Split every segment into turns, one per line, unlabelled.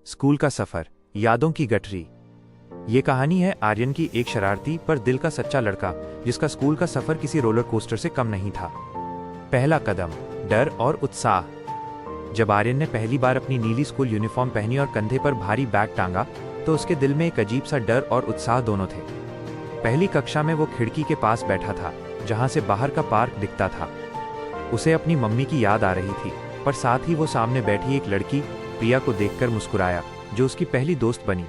School का सफर, यादों की गठरी। ये कहानी है आर्यन की, एक शरारती पर दिल का सच्चा लड़का जिसका स्कूल का सफर किसी रोलर कोस्टर से कम नहीं था। पहला कदम, डर और उत्साह। जब आर्यन ने पहली बार अपनी नीली स्कूल यूनिफॉर्म पहनी और कंधे पर भारी बैग टांगा तो उसके दिल में एक अजीब सा डर और उत्साह दोनों थे। पहली कक्षा में वो खिड़की के पास बैठा था जहां से बाहर का पार्क दिखता था। उसे अपनी मम्मी की याद आ रही थी, पर साथ ही वो सामने बैठी एक लड़की प्रिया को देखकर मुस्कुराया, जो उसकी पहली दोस्त बनी।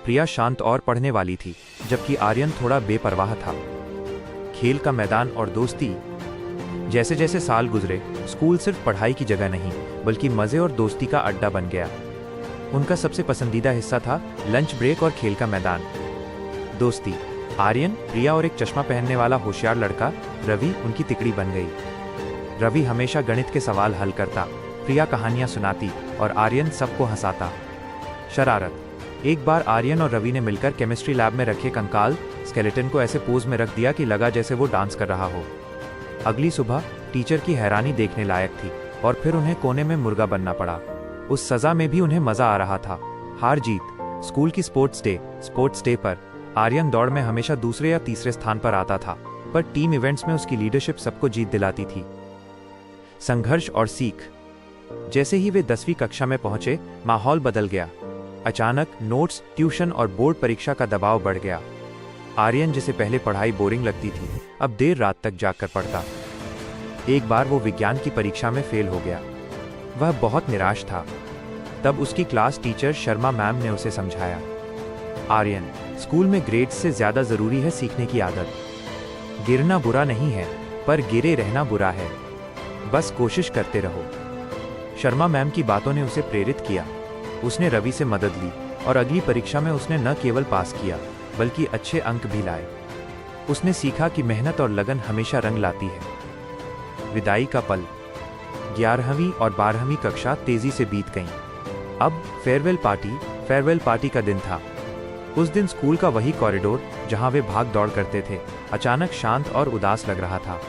प्रिया शांत और पढ़ने वाली थी, जबकि आर्यन थोड़ा बेपरवाह था। खेल का मैदान और दोस्ती। जैसे जैसे साल गुजरे, स्कूल सिर्फ पढ़ाई की जगह नहीं बल्कि मजे और दोस्ती का अड्डा बन गया। उनका सबसे पसंदीदा हिस्सा था लंच ब्रेक और खेल का मैदान। दोस्ती। आर्यन, प्रिया और एक चश्मा पहनने वाला होशियार लड़का रवि उनकी तिकड़ी बन गई। रवि हमेशा गणित के सवाल हल करता, प्रिया कहानियां सुनाती और आर्यन सबको हंसाता। शरारत। एक बार आर्यन और रवि ने मिलकर केमिस्ट्री लैब में रखे कंकाल स्केलेटन को ऐसे पोज में रख दिया कि लगा जैसे वो डांस कर रहा हो। अगली सुबह टीचर की हैरानी देखने लायक थी और फिर उन्हें कोने में मुर्गा बनना पड़ा। उस सजा में भी उन्हें मजा आ रहा था। हार जीत। स्कूल की स्पोर्ट्स डे पर आर्यन दौड़ में हमेशा दूसरे या तीसरे स्थान पर आता था, पर टीम इवेंट्स में उसकी लीडरशिप सबको जीत दिलाती थी। संघर्ष और सीख। जैसे ही वे 10वीं कक्षा में पहुंचे, माहौल बदल गया। अचानक नोट्स, ट्यूशन और बोर्ड परीक्षा का दबाव बढ़ गया। आर्यन, जिसे पहले पढ़ाई बोरिंग लगती थी, अब देर रात तक जागकर पढ़ता। एक बार वो विज्ञान की परीक्षा में फेल हो गया। वह बहुत निराश था। तब उसकी क्लास टीचर शर्मा मैम ने उसे समझाया, आर्यन, स्कूल में ग्रेड्स से ज्यादा जरूरी है सीखने की आदत। गिरना बुरा नहीं है, पर गिरे रहना बुरा है। बस कोशिश करते रहो। शर्मा मैम की बातों ने उसे प्रेरित किया। उसने रवि से मदद ली और अगली परीक्षा में उसने न केवल पास किया बल्कि अच्छे अंक भी लाए। उसने सीखा कि मेहनत और लगन हमेशा रंग लाती है। विदाई का पल। 11वीं और 12वीं कक्षा तेजी से बीत गईं। अब फेयरवेल पार्टी का दिन था। उस दिन स्कूल का वही कॉरिडोर जहां वे भाग दौड़ करते थे, अचानक शांत और उदास लग रहा था।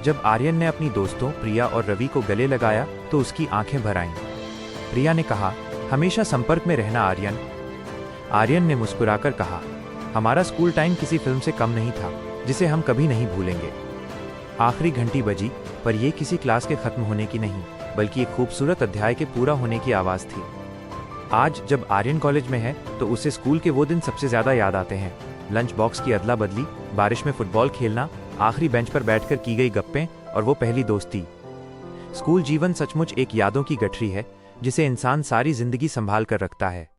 जब आर्यन ने अपनी दोस्तों प्रिया और रवि को गले लगाया तो उसकी आंखें भर आईं। प्रिया ने कहा, हमेशा संपर्क में रहना आर्यन। आर्यन ने मुस्कुराकर कहा, हमारा स्कूल टाइम किसी फिल्म से कम नहीं था जिसे हम कभी नहीं भूलेंगे। आखिरी घंटी बजी, पर यह किसी क्लास के खत्म होने की नहीं बल्कि एक खूबसूरत अध्याय के पूरा होने की आवाज थी। आज जब आर्यन कॉलेज में है तो उसे स्कूल के वो दिन सबसे ज्यादा याद आते हैं। लंच बॉक्स की अदला बदली, बारिश में फुटबॉल खेलना, आखिरी बेंच पर बैठकर की गई गप्पें और वो पहली दोस्ती। स्कूल जीवन सचमुच एक यादों की गठरी है जिसे इंसान सारी जिंदगी संभाल कर रखता है।